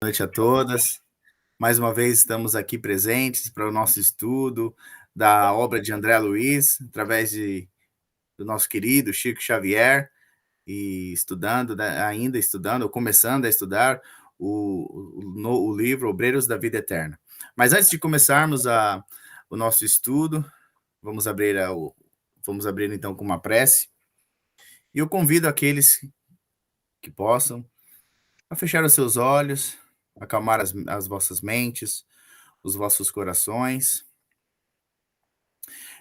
Noite a todas. Mais uma vez estamos aqui presentes para o nosso estudo da obra de André Luiz, através do nosso querido Chico Xavier, e estudando, né, ainda estudando, ou começando a estudar o livro Obreiros da Vida Eterna. Mas antes de começarmos o nosso estudo, vamos abrir então com uma prece. E eu convido aqueles que possam a fechar os seus olhos, acalmar as vossas mentes, os vossos corações,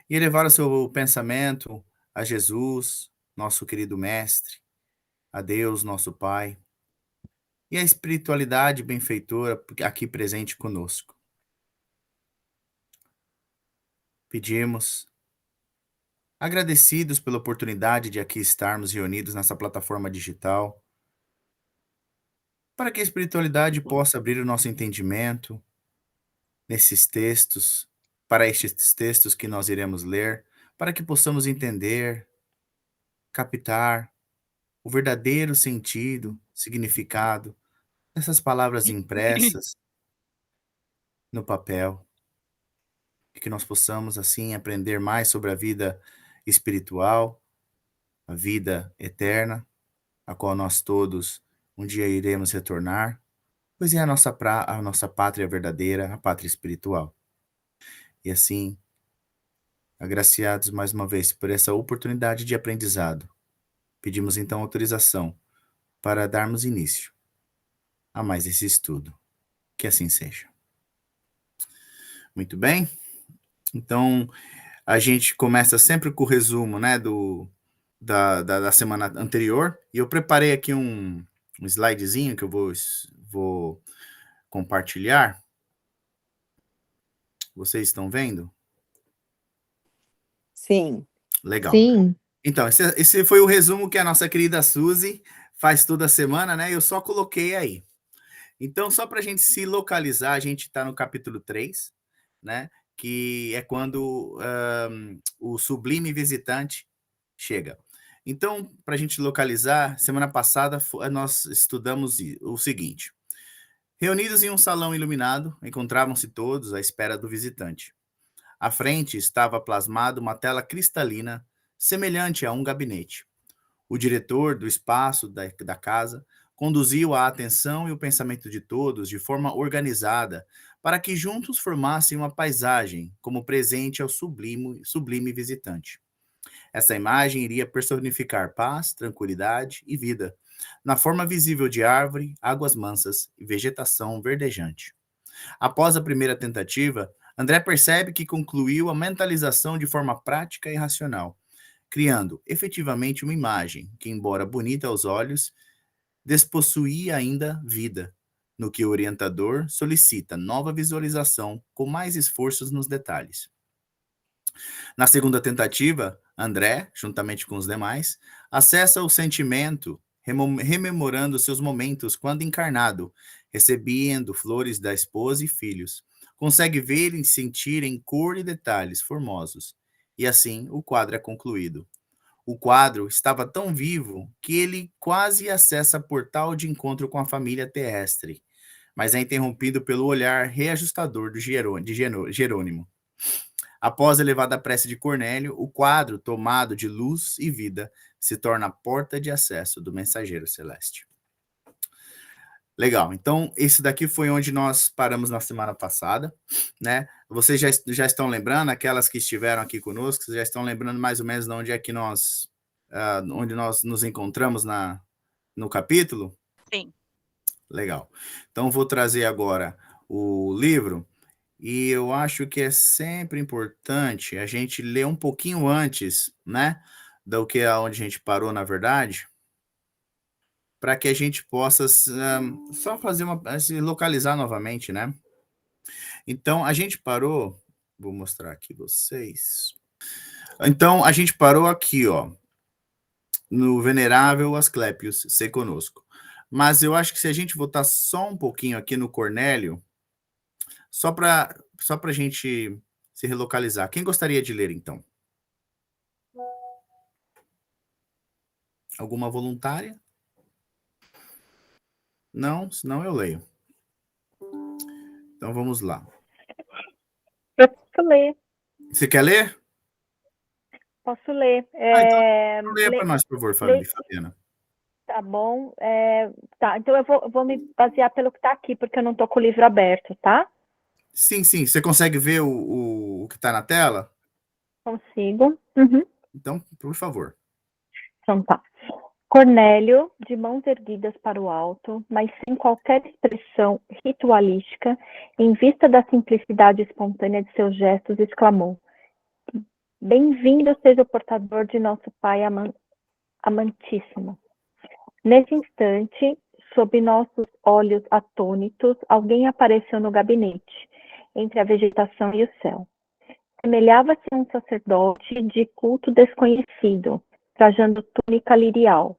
e elevar o seu pensamento a Jesus, nosso querido Mestre, a Deus, nosso Pai, e a espiritualidade benfeitora aqui presente conosco. Pedimos, agradecidos pela oportunidade de aqui estarmos reunidos nessa plataforma digital, para que a espiritualidade possa abrir o nosso entendimento nesses textos, para estes textos que nós iremos ler, para que possamos entender, captar o verdadeiro sentido, significado dessas palavras impressas no papel, e que nós possamos, assim, aprender mais sobre a vida espiritual, a vida eterna, a qual nós todos um dia iremos retornar, pois é a nossa pátria verdadeira, a pátria espiritual. E assim, agraciados mais uma vez por essa oportunidade de aprendizado, pedimos então autorização para darmos início a mais esse estudo. Que assim seja. Muito bem? Então, a gente começa sempre com o resumo, né, da semana anterior. E eu preparei aqui um slidezinho que eu vou compartilhar. Vocês estão vendo? Sim. Legal. Sim. Então, esse foi o resumo que a nossa querida Suzy faz toda semana, né? Eu só coloquei aí. Então, só para a gente se localizar, a gente está no capítulo 3, né? Que é quando o sublime visitante chega. Então, para a gente localizar, semana passada nós estudamos o seguinte. Reunidos em um salão iluminado, encontravam-se todos à espera do visitante. À frente estava plasmada uma tela cristalina, semelhante a um gabinete. O diretor do espaço da casa conduziu a atenção e o pensamento de todos de forma organizada para que juntos formassem uma paisagem como presente ao sublime visitante. Essa imagem iria personificar paz, tranquilidade e vida, na forma visível de árvore, águas mansas e vegetação verdejante. Após a primeira tentativa, André percebe que concluiu a mentalização de forma prática e racional, criando efetivamente uma imagem que, embora bonita aos olhos, despossuía ainda vida, no que o orientador solicita nova visualização com mais esforços nos detalhes. Na segunda tentativa, André, juntamente com os demais, acessa o sentimento, rememorando seus momentos quando encarnado, recebendo flores da esposa e filhos. Consegue ver e sentir em cor e detalhes formosos. E assim o quadro é concluído. O quadro estava tão vivo que ele quase acessa portal de encontro com a família terrestre, mas é interrompido pelo olhar reajustador de Jerônimo. Após a elevada prece de Cornélio, o quadro, tomado de luz e vida, se torna a porta de acesso do mensageiro celeste. Legal, então esse daqui foi onde nós paramos na semana passada, né? Vocês já estão lembrando, aquelas que estiveram aqui conosco, já estão lembrando mais ou menos de onde é que onde nós nos encontramos no capítulo? Sim. Legal. Então vou trazer agora o livro. E eu acho que é sempre importante a gente ler um pouquinho antes, né, do que aonde a gente parou, na verdade, para que a gente possa só fazer se localizar novamente, né? Então, a gente parou, vou mostrar aqui vocês. Então, a gente parou aqui, ó, no Venerável Asclépios, ser conosco. Mas eu acho que se a gente voltar só um pouquinho aqui no Cornélio, só para a gente se relocalizar. Quem gostaria de ler, então? Alguma voluntária? Não, senão eu leio. Então vamos lá. Eu posso ler. Você quer ler? Posso ler. Então leia para nós, por favor, Le, Fabiana. tá bom. Tá, então eu vou me basear pelo que está aqui, porque eu não estou com o livro aberto, tá? Sim, sim. Você consegue ver o que está na tela? Consigo. Uhum. Então, por favor. Então tá. Cornélio, de mãos erguidas para o alto, mas sem qualquer expressão ritualística, em vista da simplicidade espontânea de seus gestos, exclamou: Bem-vindo seja o portador de nosso Pai amantíssimo. Nesse instante, sob nossos olhos atônitos, alguém apareceu no gabinete, entre a vegetação e o céu. Semelhava-se a um sacerdote de culto desconhecido, trajando túnica lirial.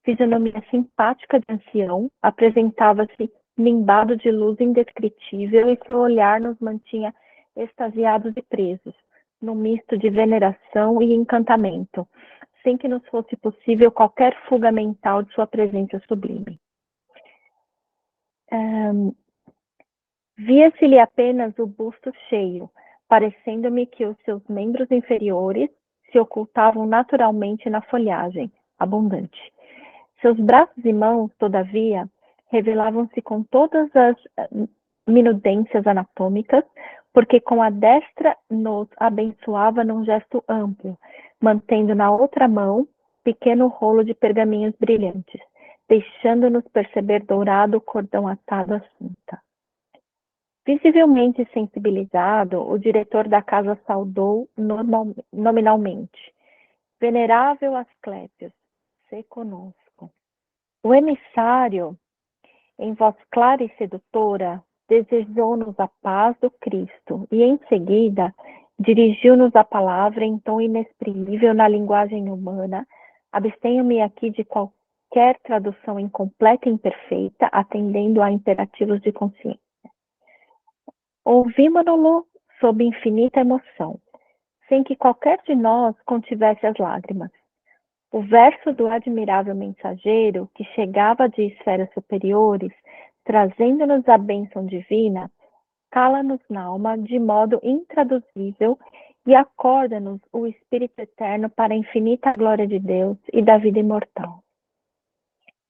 Fisionomia simpática de ancião, apresentava-se nimbado de luz indescritível e seu olhar nos mantinha extasiados e presos, num misto de veneração e encantamento, sem que nos fosse possível qualquer fuga mental de sua presença sublime. Via-se-lhe apenas o busto cheio, parecendo-me que os seus membros inferiores se ocultavam naturalmente na folhagem abundante. Seus braços e mãos, todavia, revelavam-se com todas as minudências anatômicas, porque com a destra nos abençoava num gesto amplo, mantendo na outra mão pequeno rolo de pergaminhos brilhantes, deixando-nos perceber dourado o cordão atado à cinta. Visivelmente sensibilizado, o diretor da casa saudou nominalmente. Venerável Asclépios, se conosco. O emissário, em voz clara e sedutora, desejou-nos a paz do Cristo e, em seguida, dirigiu-nos a palavra em tom inexprimível na linguagem humana. Abstenho-me aqui de qualquer tradução incompleta e imperfeita, atendendo a imperativos de consciência. Ouvimo-no sob infinita emoção, sem que qualquer de nós contivesse as lágrimas. O verso do admirável mensageiro, que chegava de esferas superiores, trazendo-nos a bênção divina, cala-nos na alma de modo intraduzível e acorda-nos o Espírito Eterno para a infinita glória de Deus e da vida imortal.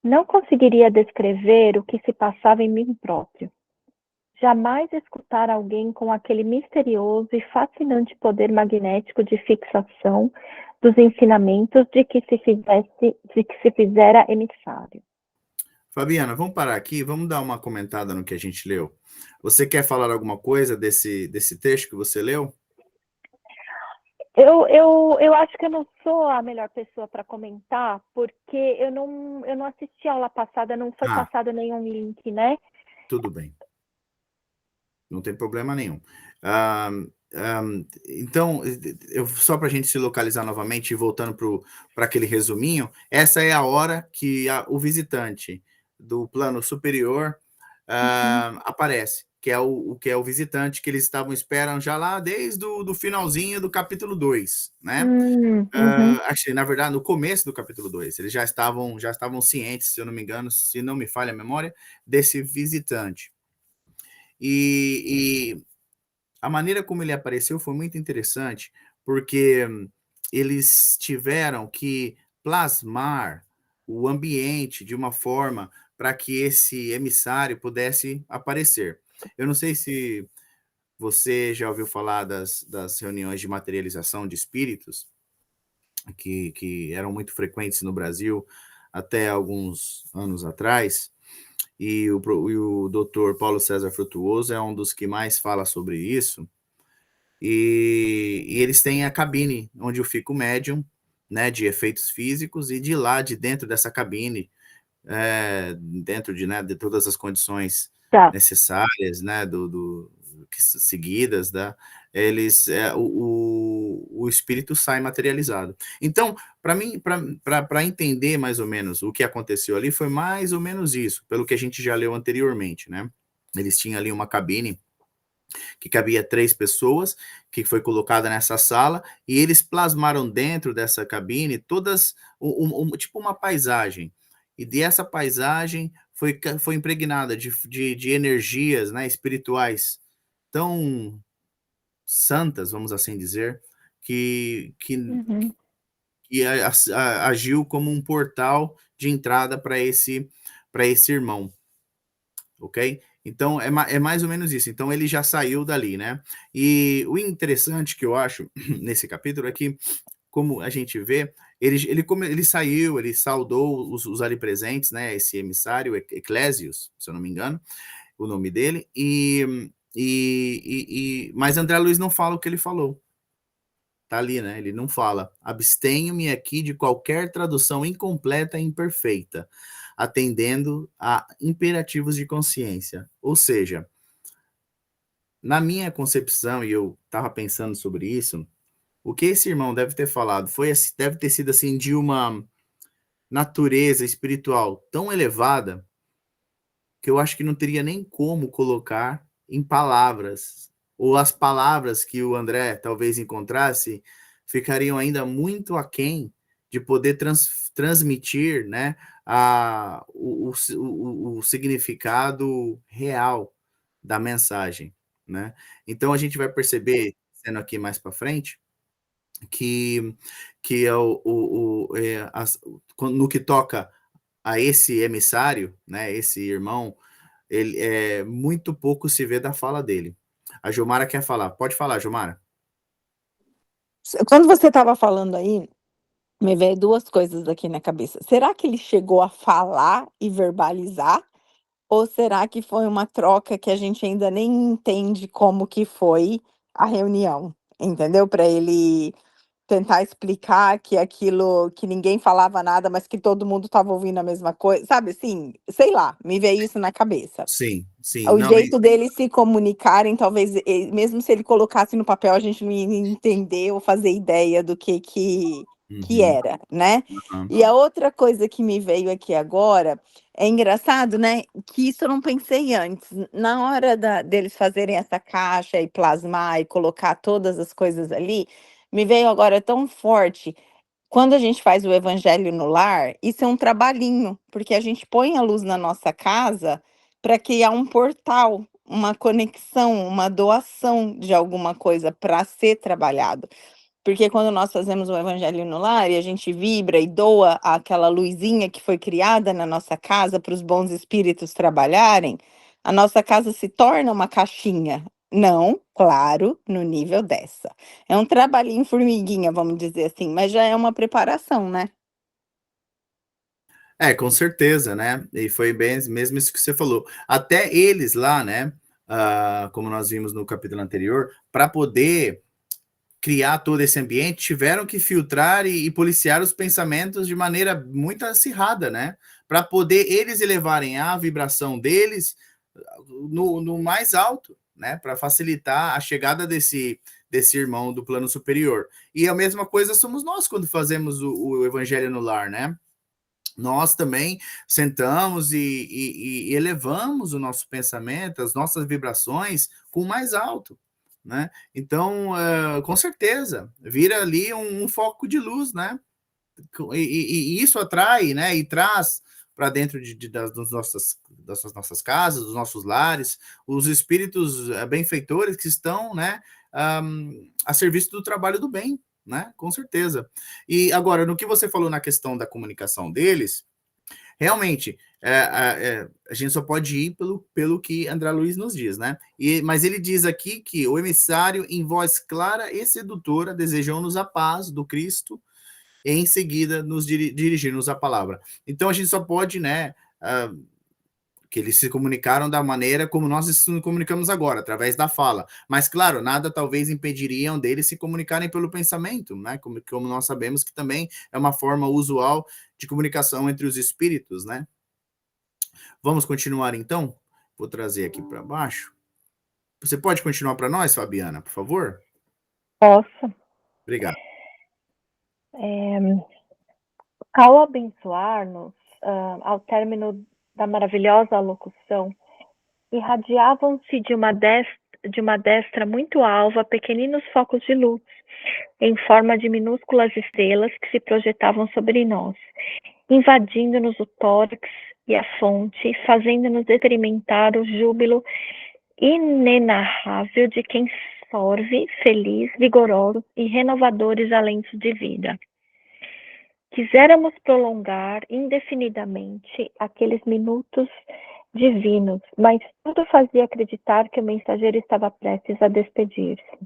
Não conseguiria descrever o que se passava em mim próprio. Jamais escutar alguém com aquele misterioso e fascinante poder magnético de fixação dos ensinamentos de que se fizera emissário. Fabiana, vamos parar aqui, vamos dar uma comentada no que a gente leu. Você quer falar alguma coisa desse texto que você leu? Eu acho que eu não sou a melhor pessoa para comentar, porque eu não assisti a aula passada, não foi passado nenhum link, né? Tudo bem. Não tem problema nenhum. Então, só para a gente se localizar novamente e voltando para aquele resuminho, essa é a hora que o visitante do plano superior aparece, que é o visitante que eles estavam esperando já lá desde do finalzinho do capítulo 2, né? Acho que, na verdade, no começo do capítulo 2, eles já estavam cientes, se eu não me engano, se não me falha a memória, desse visitante. E a maneira como ele apareceu foi muito interessante, porque eles tiveram que plasmar o ambiente de uma forma para que esse emissário pudesse aparecer. Eu não sei se você já ouviu falar das reuniões de materialização de espíritos, que eram muito frequentes no Brasil até alguns anos atrás, e o doutor Paulo César Frutuoso é um dos que mais fala sobre isso. E eles têm a cabine onde fica o médium, né, de efeitos físicos, e de lá, de dentro dessa cabine, dentro de todas as condições necessárias, né, seguidas, o espírito sai materializado. Então, para mim, para entender mais ou menos o que aconteceu ali, foi mais ou menos isso, pelo que a gente já leu anteriormente, né? Eles tinham ali uma cabine que cabia 3 pessoas, que foi colocada nessa sala, e eles plasmaram dentro dessa cabine todas, tipo uma paisagem. E dessa paisagem foi impregnada de energias, né, espirituais tão santas, vamos assim dizer, que Uhum. agiu como um portal de entrada para esse irmão, ok? Então é mais ou menos isso. Então ele já saiu dali, né? E o interessante que eu acho nesse capítulo é que, como a gente vê, ele saiu, ele saudou os ali presentes, né? Esse emissário, Eclésios, se eu não me engano, o nome dele, mas André Luiz não fala o que ele falou. Tá ali, né? Ele não fala. Abstenho-me aqui de qualquer tradução incompleta e imperfeita, atendendo a imperativos de consciência. Ou seja, na minha concepção, e eu estava pensando sobre isso, o que esse irmão deve ter falado deve ter sido assim de uma natureza espiritual tão elevada que eu acho que não teria nem como colocar em palavras, ou as palavras que o André talvez encontrasse ficariam ainda muito aquém de poder transmitir, né, o significado real da mensagem, né? Então a gente vai perceber, sendo aqui mais para frente, que, que é no que toca a esse emissário, né, esse irmão, ele muito pouco se vê da fala dele. A Gilmara quer falar. Pode falar, Gilmara. Quando você estava falando aí, me veio duas coisas aqui na cabeça. Será que ele chegou a falar e verbalizar? Ou será que foi uma troca que a gente ainda nem entende como que foi a reunião? Entendeu? Para ele tentar explicar que aquilo que ninguém falava nada, mas que todo mundo estava ouvindo a mesma coisa, sabe assim? Sei lá, me veio isso na cabeça. Sim, sim. O Não, jeito deles se comunicarem, talvez, mesmo se ele colocasse no papel, a gente não ia entender ou fazer ideia do que uhum, era, né. uhum. E a outra coisa que me veio aqui agora, é engraçado, né, que isso eu não pensei antes. Na hora deles fazerem essa caixa e plasmar e colocar todas as coisas ali, me veio agora tão forte quando a gente faz o evangelho no lar, isso é um trabalhinho, porque a gente põe a luz na nossa casa para criar um portal, uma conexão, uma doação de alguma coisa para ser trabalhado. Porque quando nós fazemos o evangelho no lar e a gente vibra e doa aquela luzinha que foi criada na nossa casa para os bons espíritos trabalharem, a nossa casa se torna uma caixinha. Não, claro, no nível dessa. É um trabalhinho formiguinha, vamos dizer assim, mas já é uma preparação, né? Com certeza, né? E foi bem mesmo isso que você falou. Até eles lá, né? Como nós vimos no capítulo anterior, para poder criar todo esse ambiente, tiveram que filtrar e policiar os pensamentos de maneira muito acirrada, né? Para poder eles elevarem a vibração deles no mais alto, né? Para facilitar a chegada desse irmão do plano superior. E a mesma coisa somos nós quando fazemos o evangelho no lar, né? Nós também sentamos e elevamos o nosso pensamento, as nossas vibrações com o mais alto, né? Então, com certeza, vira ali um foco de luz, né? E isso atrai, né? E traz para dentro das nossas casas, dos nossos lares, os espíritos benfeitores que estão, né? A serviço do trabalho do bem, né? Com certeza. E agora, no que você falou na questão da comunicação deles, realmente, a gente só pode ir pelo que André Luiz nos diz, né? Mas ele diz aqui que o emissário, em voz clara e sedutora, desejou-nos a paz do Cristo e em seguida nos dirigir-nos a palavra. Então a gente só pode, né, que eles se comunicaram da maneira como nós nos comunicamos agora, através da fala. Mas, claro, nada talvez impediriam deles se comunicarem pelo pensamento, né? Como nós sabemos que também é uma forma usual de comunicação entre os espíritos, né? Vamos continuar então? Vou trazer aqui para baixo. Você pode continuar para nós, Fabiana, por favor? Posso. Obrigado. Ao abençoar-nos, ao término da maravilhosa locução, irradiavam-se de uma destra muito alva pequeninos focos de luz, em forma de minúsculas estrelas que se projetavam sobre nós, invadindo-nos o tórax e a fonte, fazendo-nos experimentar o júbilo inenarrável de quem sorve, feliz, vigorosos e renovadores alentos de vida. Quiséramos prolongar indefinidamente aqueles minutos divinos, mas tudo fazia acreditar que o mensageiro estava prestes a despedir-se.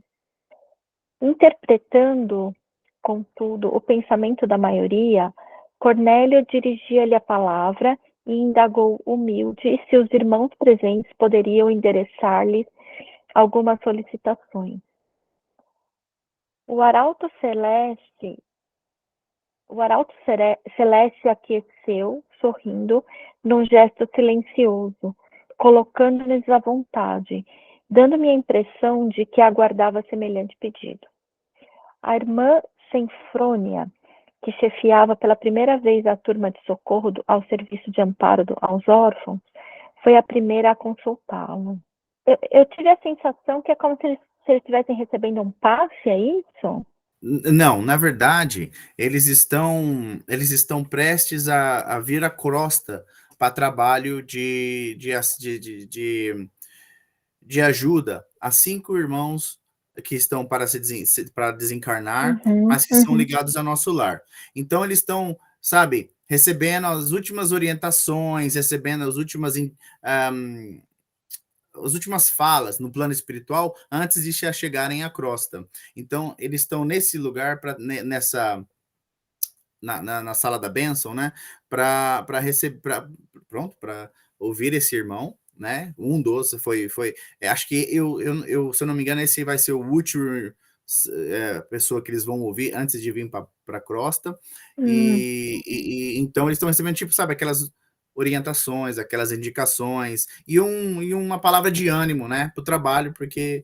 Interpretando, contudo, o pensamento da maioria, Cornélio dirigia-lhe a palavra e indagou humilde se os irmãos presentes poderiam endereçar-lhe algumas solicitações. O arauto celeste aqueceu, sorrindo, num gesto silencioso, colocando-nos à vontade, dando-me a impressão de que aguardava semelhante pedido. A irmã Senfrônia, que chefiava pela primeira vez a turma de socorro ao serviço de amparo aos órfãos, foi a primeira a consultá-lo. Eu tive a sensação que é como se eles estivessem recebendo um passe, é isso? Não, na verdade, eles estão prestes a vir à crosta para trabalho de ajuda a 5 irmãos que estão para desencarnar, mas que são ligados ao nosso lar. Então, eles estão, sabe, recebendo as últimas orientações, recebendo as últimas falas no plano espiritual antes de chegarem à crosta. Então, eles estão nesse lugar, na sala da bênção, né? Para receber, para ouvir esse irmão, né? Um dos foi acho que se eu não me engano, esse vai ser o último pessoa que eles vão ouvir antes de vir para a crosta. E então eles estão recebendo, tipo, sabe, aquelas orientações, aquelas indicações e uma palavra de ânimo, né, para o trabalho, porque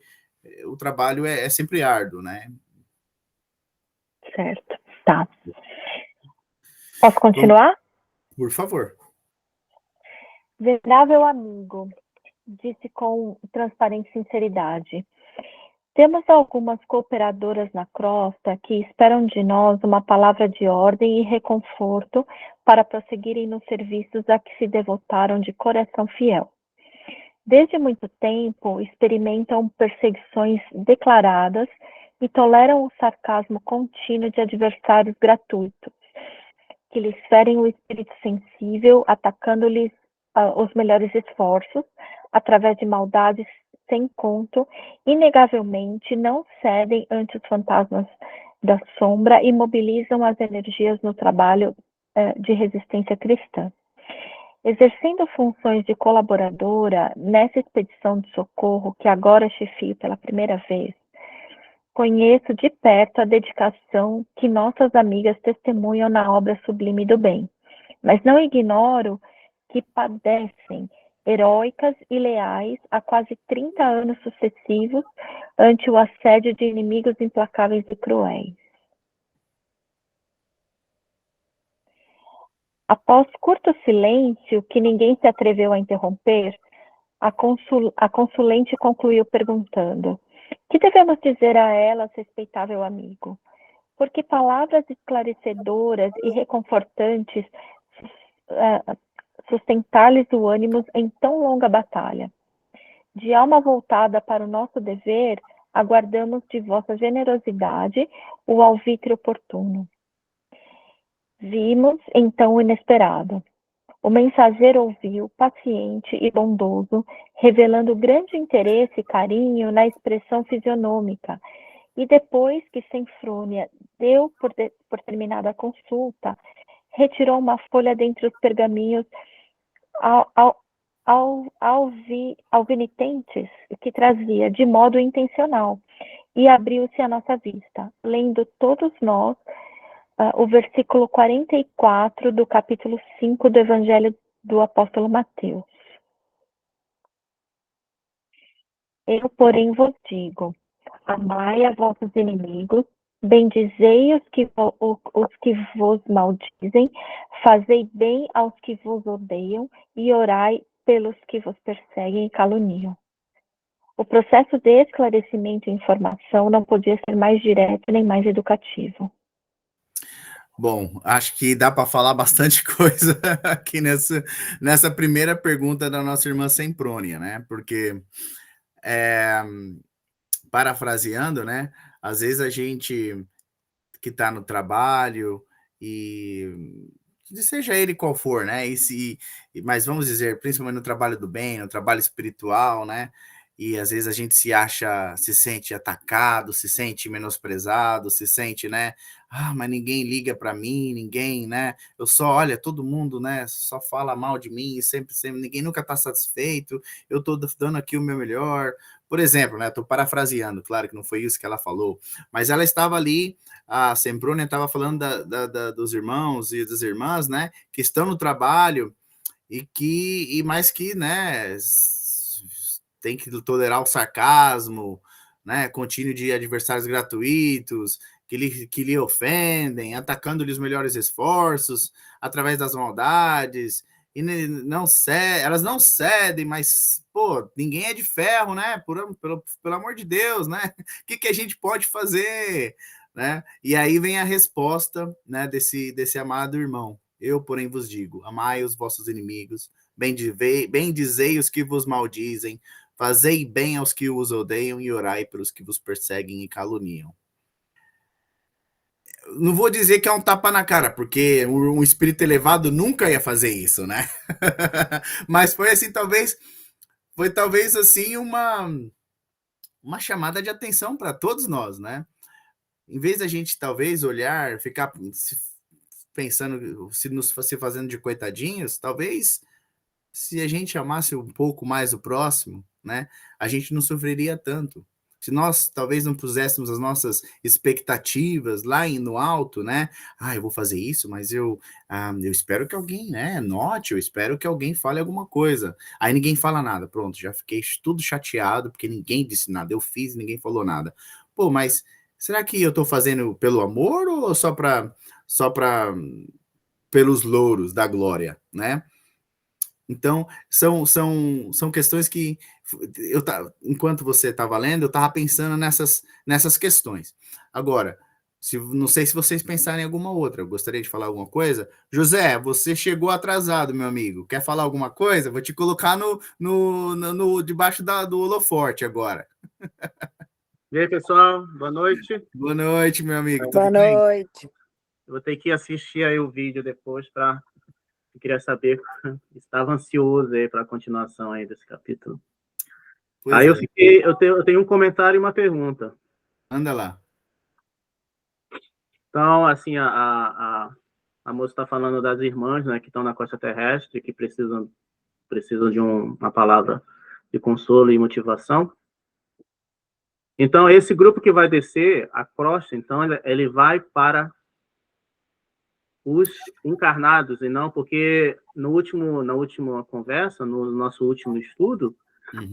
o trabalho é sempre árduo, né? Certo, tá. Posso continuar? Por favor. Venerável amigo, disse com transparente sinceridade, temos algumas cooperadoras na crosta que esperam de nós uma palavra de ordem e reconforto para prosseguirem nos serviços a que se devotaram de coração fiel. Desde muito tempo, experimentam perseguições declaradas e toleram o sarcasmo contínuo de adversários gratuitos, que lhes ferem o espírito sensível, atacando-lhes os melhores esforços, através de maldades sem conto, inegavelmente não cedem ante os fantasmas da sombra e mobilizam as energias no trabalho de resistência cristã. Exercendo funções de colaboradora nessa expedição de socorro que agora chefio pela primeira vez, conheço de perto a dedicação que nossas amigas testemunham na obra sublime do bem, mas não ignoro que padecem heróicas e leais há quase 30 anos sucessivos ante o assédio de inimigos implacáveis e cruéis. Após curto silêncio, que ninguém se atreveu a interromper, a consulente concluiu perguntando: que devemos dizer a elas, respeitável amigo? Porque palavras esclarecedoras e reconfortantes sustentar-lhes o ânimo em tão longa batalha. De alma voltada para o nosso dever, aguardamos de vossa generosidade o alvitre oportuno. Vimos, então, o inesperado. O mensageiro ouviu, paciente e bondoso, revelando grande interesse e carinho na expressão fisionômica, e depois que Senfrônia deu por terminada a consulta, retirou uma folha dentre os pergaminhos alvinitentes que trazia de modo intencional, e abriu-se à nossa vista, lendo todos nós o versículo 44 do capítulo 5 do Evangelho do Apóstolo Mateus. Eu, porém, vos digo, amai a vossos inimigos, bendizei os que vos maldizem, fazei bem aos que vos odeiam e orai pelos que vos perseguem e caluniam. O processo de esclarecimento e informação não podia ser mais direto nem mais educativo. Bom, acho que dá para falar bastante coisa aqui nessa primeira pergunta da nossa irmã Semprônia, né? Porque, parafraseando, né? Às vezes a gente que está no trabalho e seja ele qual for, né? Mas vamos dizer, principalmente no trabalho do bem, no trabalho espiritual, né? E às vezes a gente se sente atacado, se sente menosprezado, se sente, né? Ah, mas ninguém liga para mim, ninguém, né? Olha, todo mundo, né? Só fala mal de mim, sempre, ninguém nunca está satisfeito. Eu estou dando aqui o meu melhor. Por exemplo, né? Estou parafraseando, claro que não foi isso que ela falou, mas ela estava ali, a Semprônia estava falando dos irmãos e das irmãs, né, que estão no trabalho mais que, né, tem que tolerar o sarcasmo, né, contínuo de adversários gratuitos, que lhe ofendem, atacando-lhe os melhores esforços, através das maldades, e elas não cedem, mas, pô, ninguém é de ferro, né, pelo amor de Deus, né, o que a gente pode fazer, né? E aí vem a resposta, né, desse amado irmão. Eu, porém, vos digo, amai os vossos inimigos, bendizei os que vos maldizem, fazei bem aos que os odeiam e orai pelos que vos perseguem e caluniam. Não vou dizer que é um tapa na cara, porque um espírito elevado nunca ia fazer isso, né? Mas foi talvez assim uma chamada de atenção para todos nós, né? Em vez da gente talvez olhar, ficar pensando, se fazendo de coitadinhos, talvez se a gente amasse um pouco mais o próximo, né, a gente não sofreria tanto. Se nós talvez não puséssemos as nossas expectativas lá no alto, né? Ah, eu vou fazer isso, mas eu espero que alguém, né, note, eu espero que alguém fale alguma coisa. Aí ninguém fala nada, pronto, já fiquei tudo chateado, porque ninguém disse nada, eu fiz e ninguém falou nada. Pô, mas será que eu estou fazendo pelo amor ou só para pelos louros da glória, né? Então, são questões que enquanto você estava lendo, eu estava pensando nessas questões. Agora, não sei se vocês pensarem em alguma outra, eu gostaria de falar alguma coisa. José, você chegou atrasado, meu amigo. Quer falar alguma coisa? Vou te colocar debaixo do holoforte agora. E aí, pessoal, boa noite. Boa noite, meu amigo. Tudo boa bem? Noite. Eu vou ter que assistir aí o vídeo depois para... Eu queria saber, estava ansioso aí para a continuação aí desse capítulo. Pois aí eu tenho um comentário e uma pergunta. Anda lá. Então, assim, a moça está falando das irmãs, né, que estão na costa terrestre, que precisam de uma palavra de consolo e motivação. Então, esse grupo que vai descer a crosta, então, ele vai para os encarnados, e não porque na última conversa, no nosso último estudo,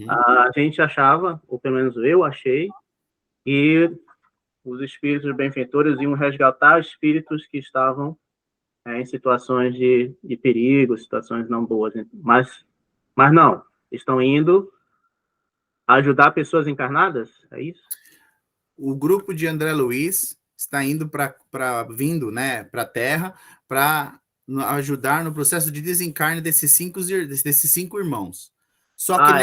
a gente achava, ou pelo menos eu achei, que os espíritos benfeitores iam resgatar espíritos que estavam em situações de perigo, situações não boas, mas não, estão indo ajudar pessoas encarnadas, é isso? O grupo de André Luiz está indo vindo, né, para a Terra para ajudar no processo de desencarne desses cinco irmãos. Só que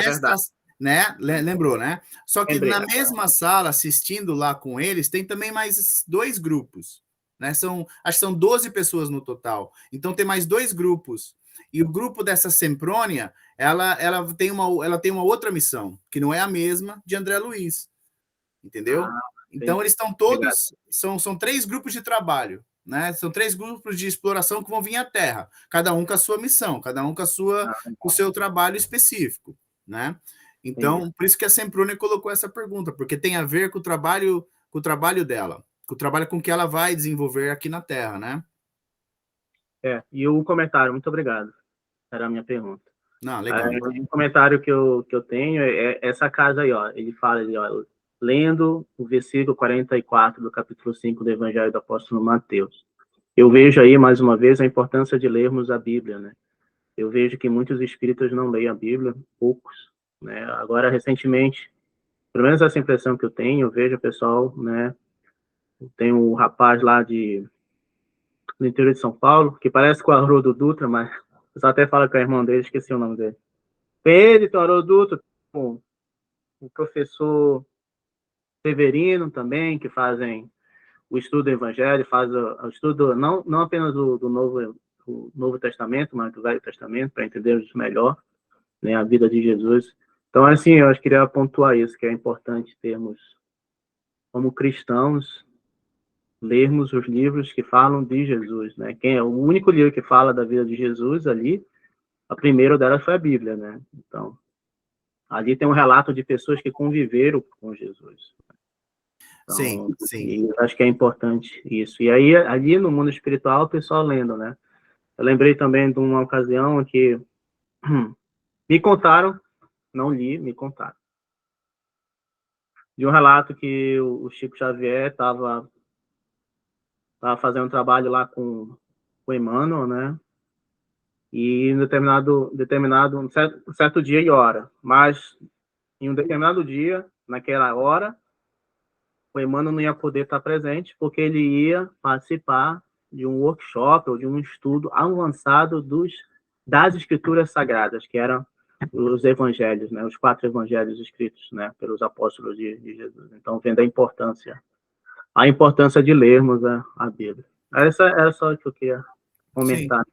né, lembrou, né? Só que na mesma sala, assistindo lá com eles, tem também mais 2 grupos, né? Acho que são 12 pessoas no total. Então tem mais 2 grupos. E o grupo dessa Semprônia, ela tem uma outra missão, que não é a mesma de André Luiz. Entendeu? Então, eles estão todos... São 3 grupos de trabalho, né? São 3 grupos de exploração que vão vir à Terra, cada um com a sua missão, cada um com o seu trabalho específico, né? Então, por isso que a Semprônia colocou essa pergunta, porque tem a ver com o trabalho dela, com o trabalho com que ela vai desenvolver aqui na Terra, né? E o comentário, muito obrigado. Era a minha pergunta. Não, legal. Um comentário que eu tenho é essa casa aí, ó. Ele fala ali, ó, lendo o versículo 44 do capítulo 5 do Evangelho do Apóstolo Mateus. Eu vejo aí, mais uma vez, a importância de lermos a Bíblia, né? Eu vejo que muitos espíritas não leem a Bíblia, poucos, né? Agora, recentemente, pelo menos essa impressão que eu tenho, eu vejo o pessoal, né? Tem um rapaz lá do interior de São Paulo, que parece com o Haroldo Dutra, mas o pessoal até fala que é o irmão dele, esqueci o nome dele. Tem ele, tem o Haroldo Dutra, o professor Severino também, que fazem o estudo do Evangelho, faz o estudo não apenas do Novo Testamento, mas do Velho Testamento, para entendermos melhor, né, a vida de Jesus. Então, assim, eu queria pontuar isso, que é importante termos, como cristãos, lermos os livros que falam de Jesus, né? Quem é o único livro que fala da vida de Jesus ali, a primeira delas foi a Bíblia, né? Então, ali tem um relato de pessoas que conviveram com Jesus. Então, Sim, sim. e eu acho que é importante isso. E aí, ali no mundo espiritual, o pessoal lendo, né? Eu lembrei também de uma ocasião que me contaram, não li, me contaram, de um relato que o Chico Xavier estava fazendo um trabalho lá com o Emmanuel, né? E em um certo dia e hora, mas em um determinado dia, naquela hora, o Emmanuel não ia poder estar presente porque ele ia participar de um workshop ou de um estudo avançado das escrituras sagradas, que eram os evangelhos, né, os 4 evangelhos escritos, né, pelos apóstolos de Jesus. Então, vendo a importância de lermos a Bíblia. Essa era só o que eu queria comentar. Sim.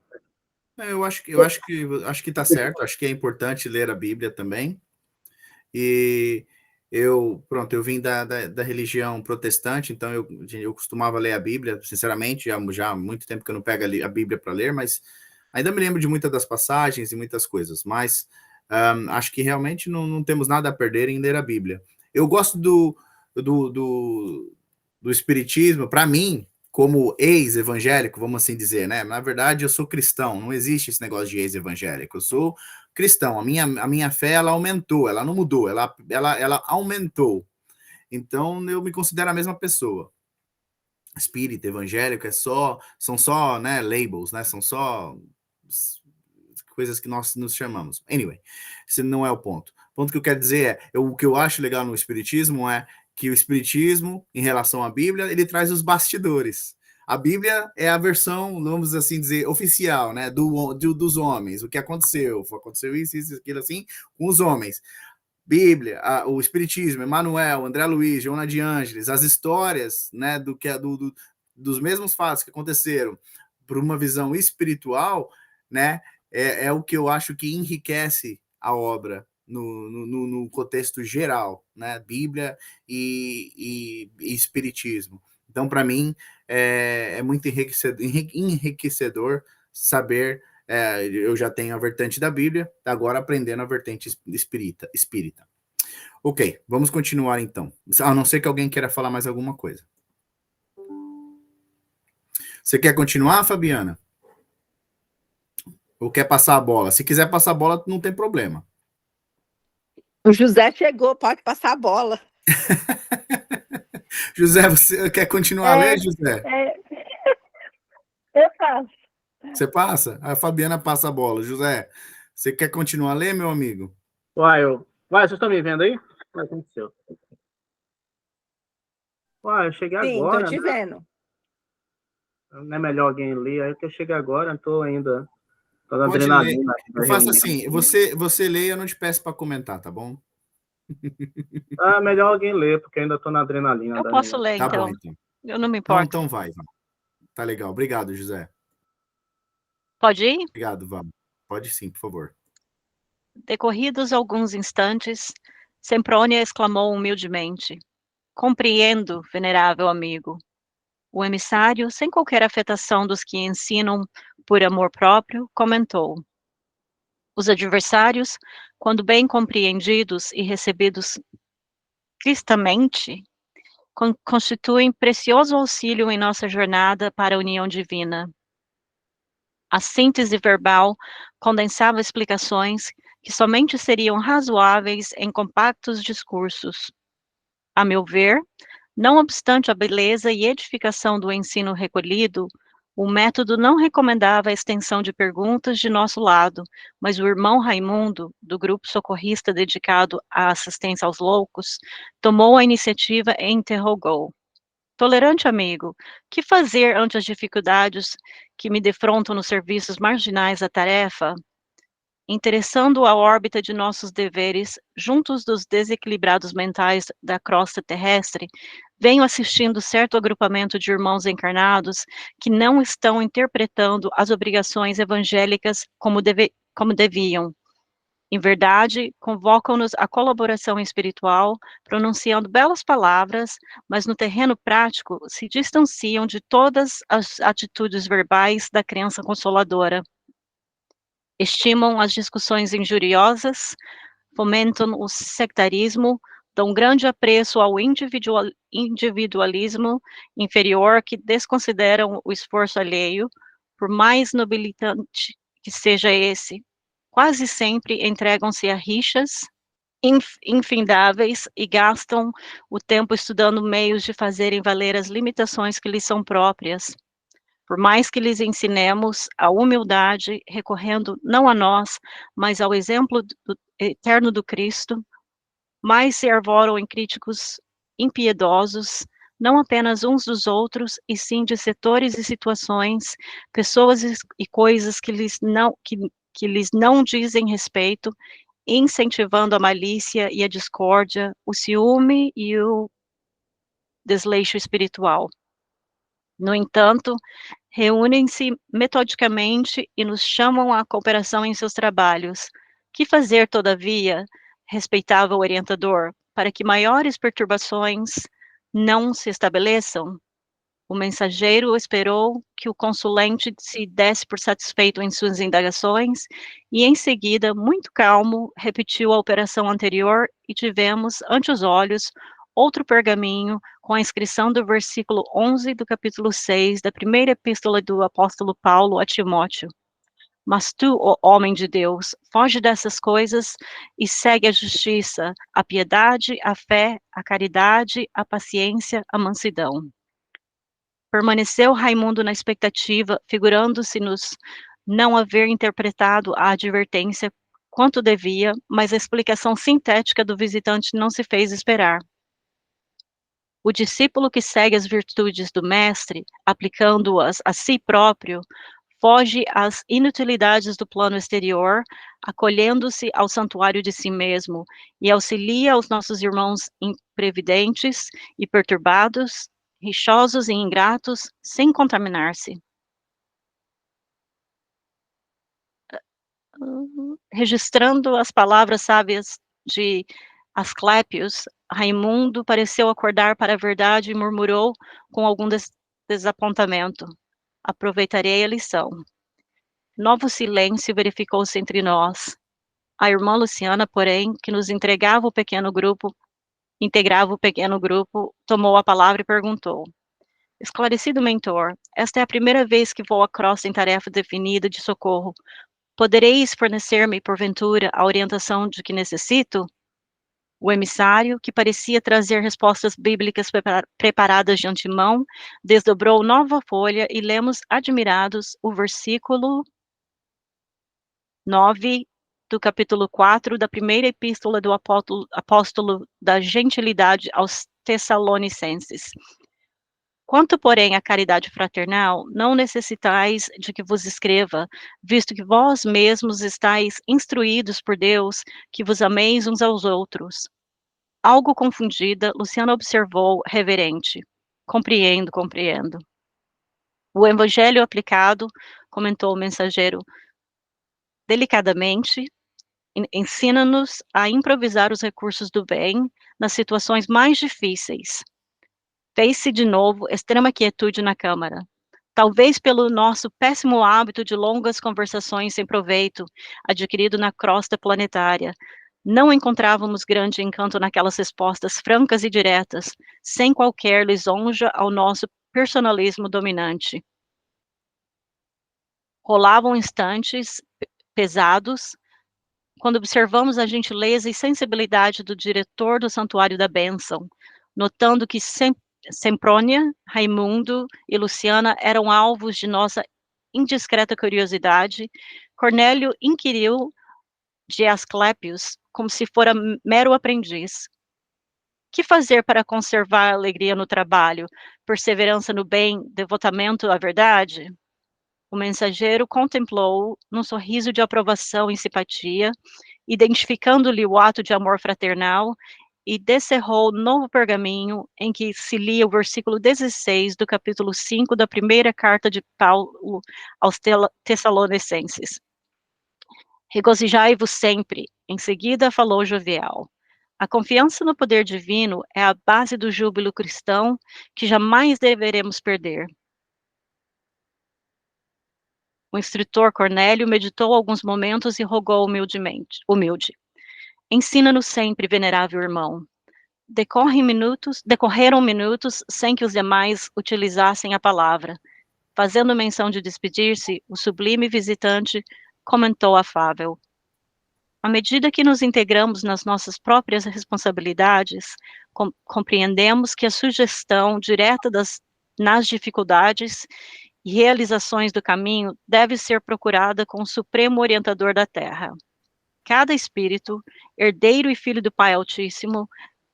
Eu acho que está certo. Acho que é importante ler a Bíblia também. E eu vim da religião protestante, então eu costumava ler a Bíblia, sinceramente, já há muito tempo que eu não pego a Bíblia para ler, mas ainda me lembro de muitas das passagens e muitas coisas, mas acho que realmente não temos nada a perder em ler a Bíblia. Eu gosto do Espiritismo, para mim, como ex-evangélico, vamos assim dizer, né? Na verdade, eu sou cristão, não existe esse negócio de ex-evangélico, eu sou cristão, a minha fé, ela aumentou, ela não mudou, ela aumentou. Então, eu me considero a mesma pessoa. Espírita, evangélico, são só, né, labels, né? São só coisas que nós nos chamamos. Anyway, esse não é o ponto. O ponto que eu quero dizer o que eu acho legal no Espiritismo é que o Espiritismo, em relação à Bíblia, ele traz os bastidores. A Bíblia é a versão, vamos assim dizer, oficial, né, dos homens. O que aconteceu isso, aquilo assim, com os homens. Bíblia, o Espiritismo, Emmanuel, André Luiz, Joana de Ângeles, as histórias, né, dos mesmos fatos que aconteceram por uma visão espiritual, né, é o que eu acho que enriquece a obra no contexto geral, né, Bíblia e Espiritismo. Então, para mim, é muito enriquecedor saber. Eu já tenho a vertente da Bíblia, agora aprendendo a vertente espírita. Ok, vamos continuar então. A não ser que alguém queira falar mais alguma coisa. Você quer continuar, Fabiana? Ou quer passar a bola? Se quiser passar a bola, não tem problema. O José chegou, pode passar a bola. José, você quer continuar a ler, José? Eu faço. Você passa? A Fabiana passa a bola. José, você quer continuar a ler, meu amigo? Vocês estão me vendo aí? O que aconteceu? Eu cheguei Sim, agora. Sim, tô te vendo. Não é melhor alguém ler, aí que eu cheguei agora, estou ainda toda Pode adrenalina. ler. Eu faço assim, você lê, eu não te peço para comentar, tá bom? Melhor alguém ler, porque ainda estou na adrenalina. Eu posso ler, tá então. Bom, então. Eu não me importo. Então vai. Tá legal. Obrigado, José. Pode ir? Obrigado, vamos. Pode sim, por favor. Decorridos alguns instantes, Semprônia exclamou humildemente: "Compreendo, venerável amigo." O emissário, sem qualquer afetação dos que ensinam por amor próprio, comentou: "Os adversários, quando bem compreendidos e recebidos cristamente, constituem precioso auxílio em nossa jornada para a união divina." A síntese verbal condensava explicações que somente seriam razoáveis em compactos discursos. A meu ver, não obstante a beleza e edificação do ensino recolhido, o método não recomendava a extensão de perguntas de nosso lado, mas o irmão Raimundo, do grupo socorrista dedicado à assistência aos loucos, tomou a iniciativa e interrogou: Tolerante amigo, que fazer ante as dificuldades que me defrontam nos serviços marginais da tarefa? Interessando a órbita de nossos deveres, juntos dos desequilibrados mentais da crosta terrestre, venho assistindo certo agrupamento de irmãos encarnados que não estão interpretando as obrigações evangélicas como deviam. Em verdade, convocam-nos à colaboração espiritual, pronunciando belas palavras, mas no terreno prático se distanciam de todas as atitudes verbais da crença consoladora. Estimam as discussões injuriosas, fomentam o sectarismo, dão grande apreço ao individualismo inferior que desconsideram o esforço alheio, por mais nobilitante que seja esse. Quase sempre entregam-se a rixas infindáveis e gastam o tempo estudando meios de fazerem valer as limitações que lhes são próprias. Por mais que lhes ensinemos a humildade, recorrendo não a nós, mas ao exemplo eterno do Cristo, mais se arvoram em críticos impiedosos, não apenas uns dos outros, e sim de setores e situações, pessoas e coisas que lhes não dizem respeito, incentivando a malícia e a discórdia, o ciúme e o desleixo espiritual. No entanto, reúnem-se metodicamente e nos chamam à cooperação em seus trabalhos. Que fazer, todavia, respeitável orientador, para que maiores perturbações não se estabeleçam? O mensageiro esperou que o consulente se desse por satisfeito em suas indagações e, em seguida, muito calmo, repetiu a operação anterior e tivemos, ante os olhos, outro pergaminho com a inscrição do versículo 11 do capítulo 6 da primeira epístola do apóstolo Paulo a Timóteo. Mas tu, ó homem de Deus, foge dessas coisas e segue a justiça, a piedade, a fé, a caridade, a paciência, a mansidão. Permaneceu Raimundo na expectativa, figurando-se-nos não haver interpretado a advertência quanto devia, mas a explicação sintética do visitante não se fez esperar. O discípulo que segue as virtudes do mestre, aplicando-as a si próprio, foge às inutilidades do plano exterior, acolhendo-se ao santuário de si mesmo, e auxilia os nossos irmãos imprevidentes e perturbados, rixosos e ingratos, sem contaminar-se. Registrando as palavras sábias de Asclépios, Raimundo pareceu acordar para a verdade e murmurou com algum desapontamento: aproveitarei a lição. Novo silêncio verificou-se entre nós. A irmã Luciana, porém, que nos integrava o pequeno grupo, tomou a palavra e perguntou: esclarecido mentor, esta é a primeira vez que vou à crosta em tarefa definida de socorro. Podereis fornecer-me, porventura, a orientação de que necessito? O emissário, que parecia trazer respostas bíblicas preparadas de antemão, desdobrou nova folha e lemos admirados o versículo 9 do capítulo 4 da primeira epístola do apóstolo da gentilidade aos Tessalonicenses. Quanto, porém, à caridade fraternal, não necessitais de que vos escreva, visto que vós mesmos estáis instruídos por Deus, que vos ameis uns aos outros. Algo confundida, Luciana observou, reverente: compreendo. O evangelho aplicado, comentou o mensageiro, delicadamente, ensina-nos a improvisar os recursos do bem nas situações mais difíceis. Fez-se de novo extrema quietude na Câmara. Talvez pelo nosso péssimo hábito de longas conversações sem proveito, adquirido na crosta planetária, não encontrávamos grande encanto naquelas respostas francas e diretas, sem qualquer lisonja ao nosso personalismo dominante. Rolavam instantes pesados, quando observamos a gentileza e sensibilidade do diretor do Santuário da Bênção, notando que Semprônia, Raimundo e Luciana eram alvos de nossa indiscreta curiosidade, Cornélio inquiriu de Asclépios como se fora mero aprendiz. Que fazer para conservar a alegria no trabalho, perseverança no bem, devotamento à verdade? O mensageiro contemplou-o num sorriso de aprovação e simpatia, identificando-lhe o ato de amor fraternal, e descerrou novo pergaminho em que se lia o versículo 16 do capítulo 5 da primeira carta de Paulo aos Tessalonicenses. Regozijai-vos sempre. Em seguida falou jovial. A confiança no poder divino é a base do júbilo cristão que jamais deveremos perder. O instrutor Cornélio meditou alguns momentos e rogou humilde. Ensina-nos sempre, venerável irmão. Decorreram minutos sem que os demais utilizassem a palavra. Fazendo menção de despedir-se, o sublime visitante comentou afável. À medida que nos integramos nas nossas próprias responsabilidades, compreendemos que a sugestão direta nas dificuldades e realizações do caminho deve ser procurada com o Supremo Orientador da Terra. Cada espírito, herdeiro e filho do Pai Altíssimo,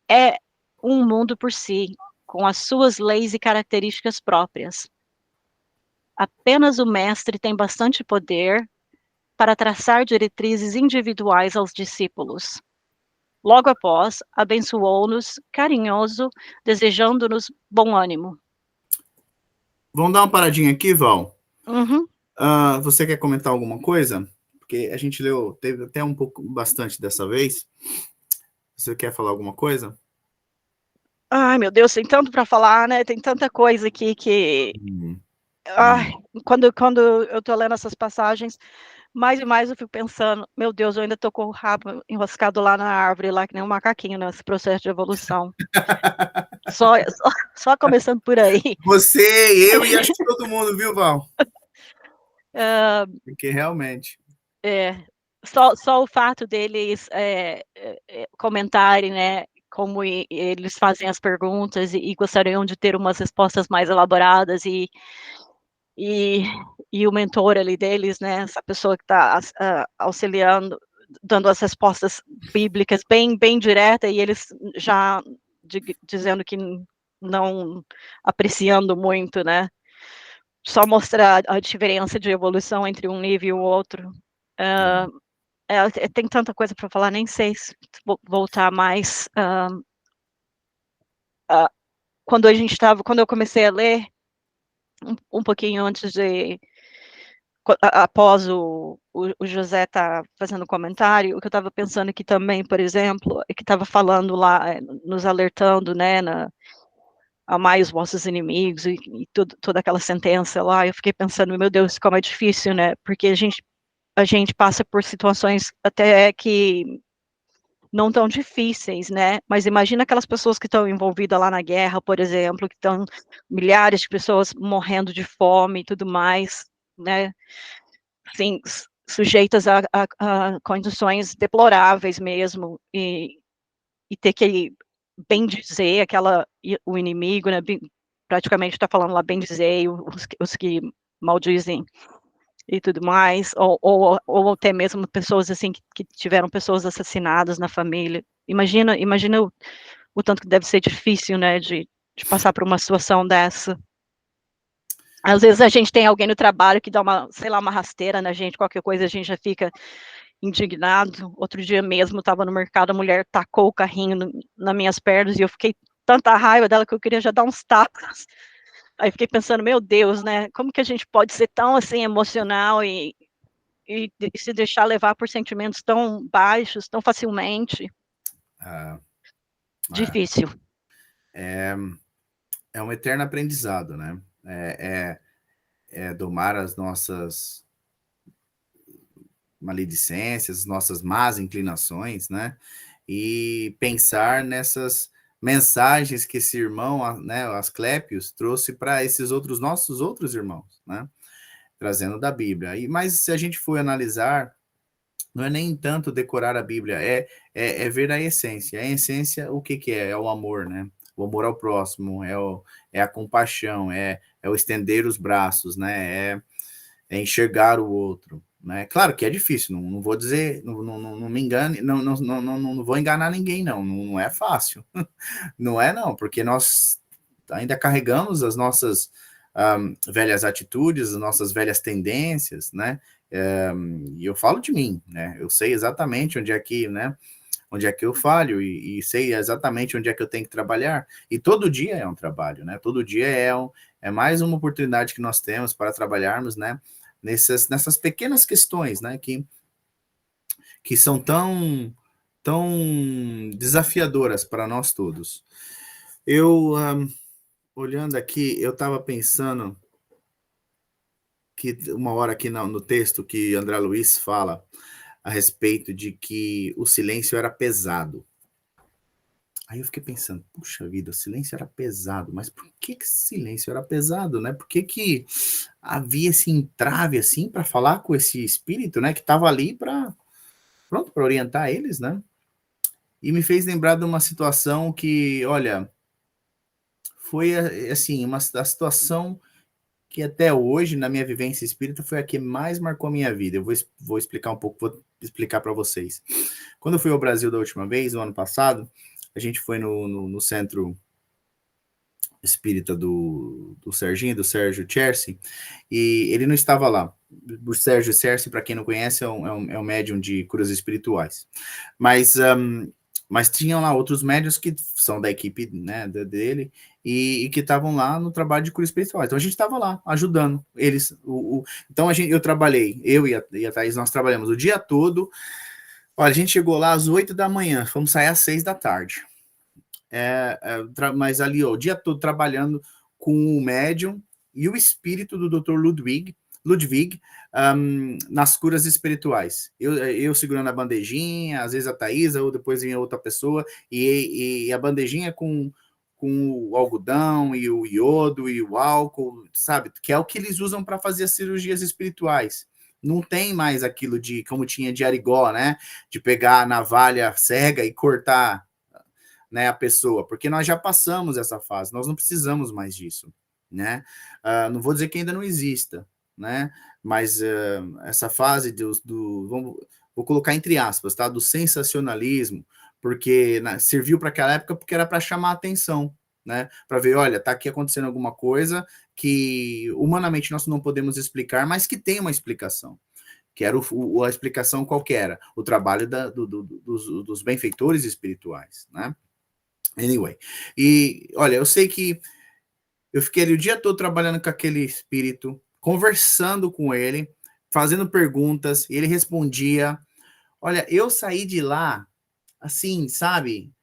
é um mundo por si, com as suas leis e características próprias. Apenas o mestre tem bastante poder para traçar diretrizes individuais aos discípulos. Logo após, abençoou-nos, carinhoso, desejando-nos bom ânimo. Vamos dar uma paradinha aqui, Val? Uhum. Você quer comentar alguma coisa? Porque a gente leu, teve até bastante dessa vez. Você quer falar alguma coisa? Ai, meu Deus, tem tanto para falar, né? Tem tanta coisa aqui que... Quando eu tô lendo essas passagens, mais e mais eu fico pensando, meu Deus, eu ainda tô com o rabo enroscado lá na árvore, lá que nem um macaquinho nesse processo de evolução. Só começando por aí. Você, eu e acho que todo mundo, viu, Val? Porque realmente... Só o fato deles comentarem, né, como eles fazem as perguntas e gostariam de ter umas respostas mais elaboradas e o mentor ali deles, né, essa pessoa que está auxiliando, dando as respostas bíblicas bem direta e eles já dizendo que não apreciando muito, né, só mostrar a diferença de evolução entre um nível e o outro. Tem tanta coisa para falar, nem sei se voltar mais. Quando eu comecei a ler, um pouquinho antes após o José tá fazendo comentário, o que eu estava pensando aqui também, por exemplo, é que estava falando lá, nos alertando, né, amai os vossos inimigos e toda aquela sentença lá, eu fiquei pensando, meu Deus, como é difícil, né, porque a gente passa por situações até que não tão difíceis, né? Mas imagina aquelas pessoas que estão envolvidas lá na guerra, por exemplo, que estão milhares de pessoas morrendo de fome e tudo mais, né? Assim, sujeitas a condições deploráveis mesmo, e ter que bem dizer o inimigo, né? Praticamente está falando lá bem dizer, os que maldizem e tudo mais, ou até mesmo pessoas assim que tiveram pessoas assassinadas na família. Imagina o tanto que deve ser difícil, né, de passar por uma situação dessa. Às vezes a gente tem alguém no trabalho que dá uma rasteira na gente, qualquer coisa a gente já fica indignado. Outro dia mesmo, estava no mercado, a mulher tacou o carrinho nas minhas pernas e eu fiquei tanta raiva dela que eu queria já dar uns tapas. Aí fiquei pensando, meu Deus, né, como que a gente pode ser tão, assim, emocional e se deixar levar por sentimentos tão baixos, tão facilmente? Difícil. É um eterno aprendizado, né? Domar as nossas maledicências, as nossas más inclinações, né? E pensar nessas mensagens que esse irmão, né, Asclépios, trouxe para esses nossos outros irmãos, né? Trazendo da Bíblia. Mas se a gente for analisar, não é nem tanto decorar a Bíblia, é ver a essência. A essência, o que é? É o amor, né? O amor ao próximo, é a compaixão, é o estender os braços, né? É enxergar o outro, né? Claro que é difícil, não vou dizer, não me engane, não vou enganar ninguém, não é fácil. Não é não, porque nós ainda carregamos as nossas velhas atitudes, as nossas velhas tendências, né? E eu falo de mim, né? Eu sei exatamente onde é que, né? Onde é que eu falho e sei exatamente onde é que eu tenho que trabalhar. E todo dia é um trabalho, né? Todo dia é mais uma oportunidade que nós temos para trabalharmos, né? Nessas pequenas questões, né? Que são tão desafiadoras para nós todos. Eu, olhando aqui, eu estava pensando que uma hora aqui no texto que André Luiz fala a respeito de que o silêncio era pesado. Aí eu fiquei pensando, puxa vida, o silêncio era pesado, mas por que silêncio era pesado, né? Por que havia esse entrave assim para falar com esse espírito, né, que estava ali para orientar eles, né? E me fez lembrar de uma situação que, olha, foi assim, a situação que até hoje, na minha vivência espírita, foi a que mais marcou a minha vida. Eu vou explicar um pouco, vou explicar para vocês. Quando eu fui ao Brasil da última vez, no ano passado, a gente foi no centro espírita do Serginho, do Sérgio Cerci, e ele não estava lá. O Sérgio Cerci, para quem não conhece, é um médium de curas espirituais. Mas tinham lá outros médios que são da equipe, né, dele, e que estavam lá no trabalho de cura espiritual. Então a gente estava lá ajudando eles. Então eu trabalhei, eu e a Thaís, nós trabalhamos o dia todo. Olha, a gente chegou lá às 8 da manhã, fomos sair às 6 da tarde. Mas ali, ó, o dia todo trabalhando com o médium e o espírito do Dr. Ludwig, nas curas espirituais. Eu segurando a bandejinha, às vezes a Thaisa, ou depois vinha outra pessoa, e a bandejinha com o algodão, e o iodo, e o álcool, sabe? Que é o que eles usam para fazer as cirurgias espirituais. Não tem mais aquilo de, como tinha de Arigó, né? De pegar a navalha cega e cortar, né, a pessoa, porque nós já passamos essa fase, nós não precisamos mais disso, né? Não vou dizer que ainda não exista, né? Mas essa fase vou colocar entre aspas, tá? Do sensacionalismo, porque serviu para aquela época porque era para chamar a atenção, né? Para ver, olha, tá aqui acontecendo alguma coisa que humanamente nós não podemos explicar, mas que tem uma explicação. Que era a explicação qual que era? O trabalho dos benfeitores espirituais, né? Anyway, e olha, eu sei que eu fiquei ali o dia todo trabalhando com aquele espírito, conversando com ele, fazendo perguntas, e ele respondia. Olha, eu saí de lá, assim, sabe?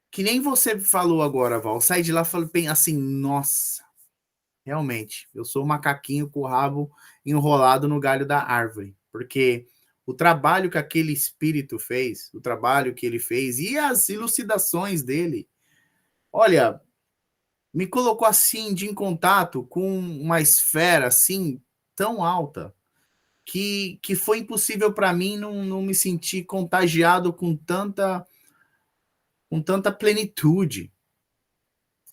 Que nem você falou agora, Val. Eu saí de lá falei assim, nossa, realmente, eu sou o macaquinho com o rabo enrolado no galho da árvore, porque o trabalho que aquele espírito fez, o trabalho que ele fez e as elucidações dele, olha, me colocou assim em contato com uma esfera assim tão alta que foi impossível para mim não me sentir contagiado com tanta plenitude.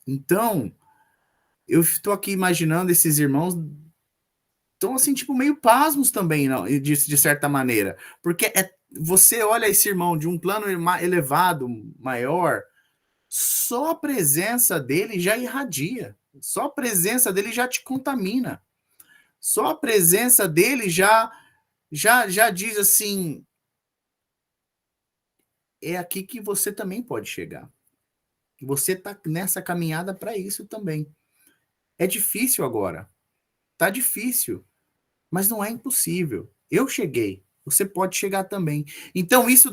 Então, eu estou aqui imaginando esses irmãos estão assim, tipo, meio pasmos também, não, de certa maneira. Porque você olha esse irmão de um plano elevado, maior, só a presença dele já irradia. Só a presença dele já te contamina. Só a presença dele já diz assim, é aqui que você também pode chegar. Você está nessa caminhada para isso também. É difícil agora. Tá difícil. Mas não é impossível. Eu cheguei. Você pode chegar também. Então, isso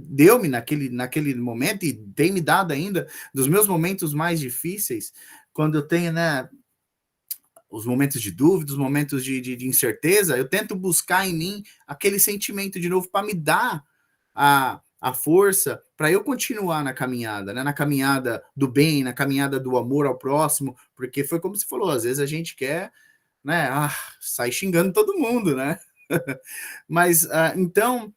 deu-me naquele momento, e tem me dado ainda, dos meus momentos mais difíceis, quando eu tenho, né, os momentos de dúvida, os momentos de incerteza, eu tento buscar em mim aquele sentimento de novo para me dar a força para eu continuar na caminhada, né? Na caminhada do bem, na caminhada do amor ao próximo, porque foi como você falou, às vezes a gente quer, né, sai xingando todo mundo, né? Mas, então,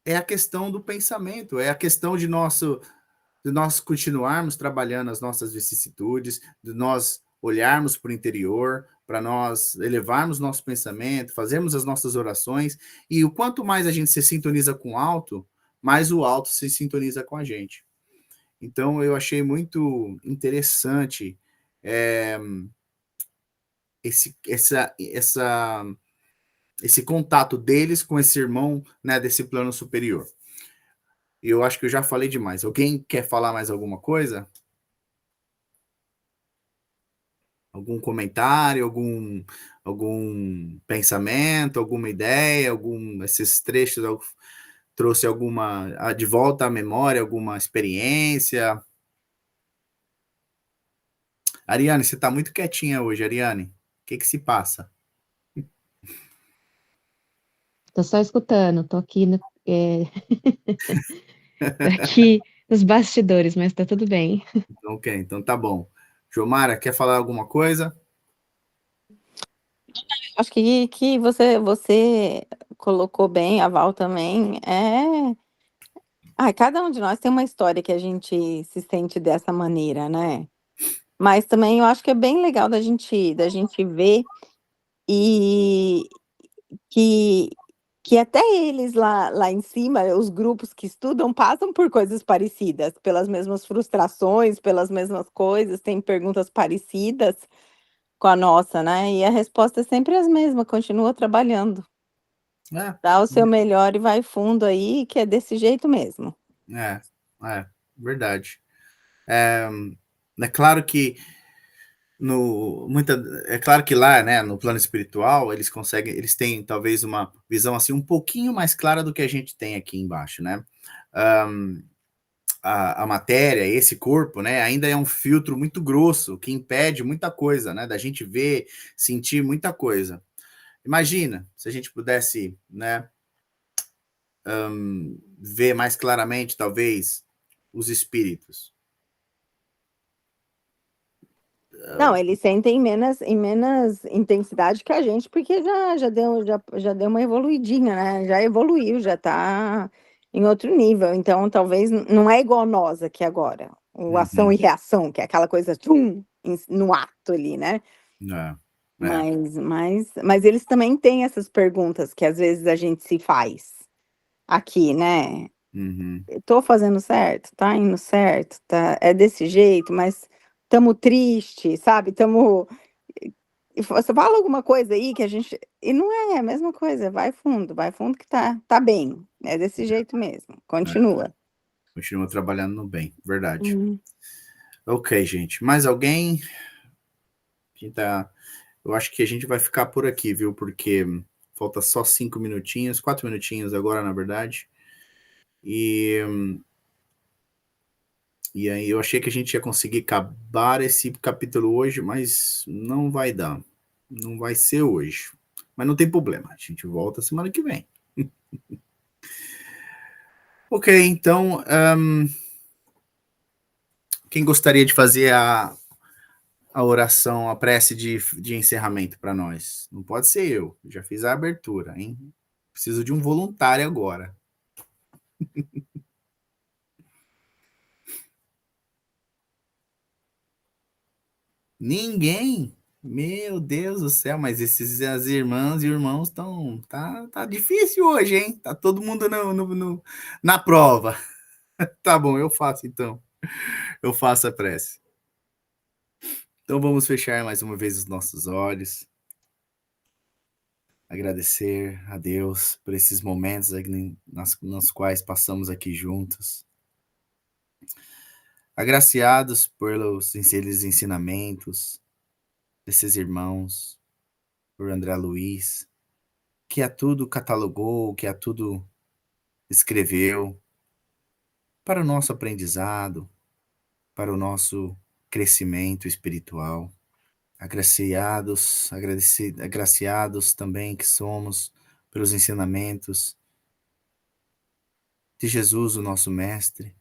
é a questão do pensamento, é a questão de nós continuarmos trabalhando as nossas vicissitudes, de nós olharmos para o interior, para nós elevarmos nosso pensamento, fazermos as nossas orações, e o quanto mais a gente se sintoniza com o alto, mais o alto se sintoniza com a gente. Então, eu achei muito interessante esse contato deles com esse irmão, né, desse plano superior. Eu acho que eu já falei demais. Alguém quer falar mais alguma coisa? Algum comentário, algum pensamento, alguma ideia, esses trechos trouxe alguma de volta à memória, alguma experiência? Ariane, você está muito quietinha hoje, Ariane. O que se passa? Tô só escutando, tô aqui, tô aqui nos bastidores, mas tá tudo bem. Ok, então tá bom. Jomara, quer falar alguma coisa? Acho que você colocou bem, a Val também. Cada um de nós tem uma história que a gente se sente dessa maneira, né? Mas também eu acho que é bem legal da gente ver e que, que até eles lá em cima, os grupos que estudam, passam por coisas parecidas, pelas mesmas frustrações, pelas mesmas coisas, têm perguntas parecidas com a nossa, né? E a resposta é sempre a mesma, continua trabalhando. Dá o seu melhor e vai fundo aí, que é desse jeito mesmo. Verdade. É claro que é claro que lá, né, no plano espiritual, eles têm talvez uma visão assim um pouquinho mais clara do que a gente tem aqui embaixo, né? A matéria, esse corpo, né, ainda é um filtro muito grosso que impede muita coisa, né, da gente ver, sentir muita coisa. Imagina se a gente pudesse, né, ver mais claramente, talvez, os espíritos. Não, eles sentem em menos intensidade que a gente, porque já deu uma evoluidinha, né? Já evoluiu, já tá em outro nível. Então, talvez não é igual nós aqui agora. O ação e reação, que é aquela coisa no ato ali, né? Mas eles também têm essas perguntas que às vezes a gente se faz aqui, né? Tô fazendo certo? Tá indo certo? Tá, é desse jeito, mas estamos tristes, sabe? Você fala alguma coisa aí que a gente. E não é a mesma coisa, vai fundo que tá bem. É desse jeito mesmo. Continua. Continua trabalhando no bem, verdade. Ok, gente. Mais alguém? Eu acho que a gente vai ficar por aqui, viu? Porque falta só 5 minutinhos, 4 minutinhos agora, na verdade. E aí eu achei que a gente ia conseguir acabar esse capítulo hoje, mas não vai dar. Não vai ser hoje. Mas não tem problema, a gente volta semana que vem. Ok, então, quem gostaria de fazer a oração, a prece de encerramento para nós? Não pode ser eu, já fiz a abertura, hein? Preciso de um voluntário agora. Ninguém? Meu Deus do céu, mas as irmãs e irmãos estão. Tá difícil hoje, hein? Tá todo mundo na prova. Tá bom, eu faço então. Eu faço a prece. Então vamos fechar mais uma vez os nossos olhos. Agradecer a Deus por esses momentos nos quais passamos aqui juntos. Agraciados pelos ensinamentos desses irmãos, por André Luiz, que a tudo catalogou, que a tudo escreveu, para o nosso aprendizado, para o nosso crescimento espiritual. Agraciados também que somos pelos ensinamentos de Jesus, o nosso Mestre,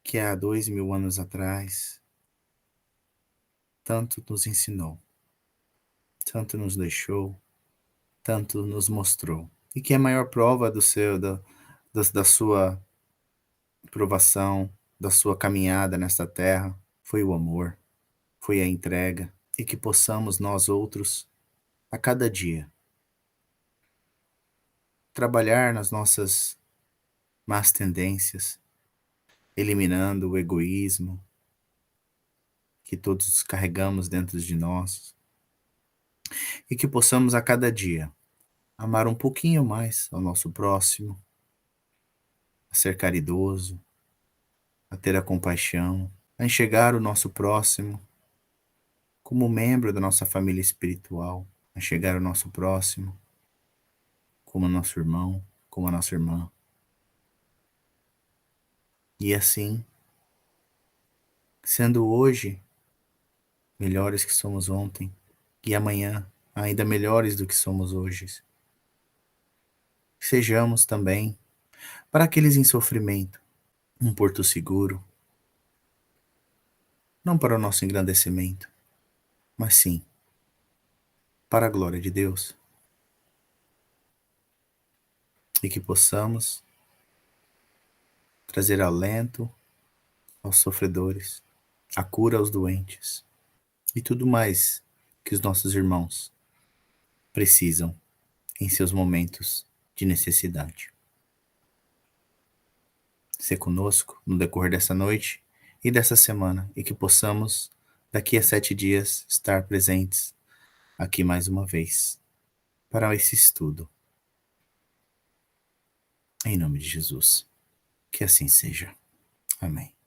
que há 2000 anos atrás tanto nos ensinou, tanto nos deixou, tanto nos mostrou. E que a maior prova da sua provação, da sua caminhada nesta terra, foi o amor, foi a entrega. e que possamos nós outros, a cada dia, trabalhar nas nossas más tendências, eliminando o egoísmo que todos carregamos dentro de nós, e que possamos a cada dia amar um pouquinho mais ao nosso próximo, a ser caridoso, a ter a compaixão, a enxergar o nosso próximo como membro da nossa família espiritual, a enxergar o nosso próximo como nosso irmão, como a nossa irmã. E assim, sendo hoje melhores que somos ontem, e amanhã ainda melhores do que somos hoje, sejamos também, para aqueles em sofrimento, um porto seguro, não para o nosso engrandecimento, mas sim para a glória de Deus. E que possamos trazer alento aos sofredores, a cura aos doentes e tudo mais que os nossos irmãos precisam em seus momentos de necessidade. Ser conosco no decorrer dessa noite e dessa semana, e que possamos, daqui a 7 dias, estar presentes aqui mais uma vez para esse estudo. Em nome de Jesus, que assim seja. Amém.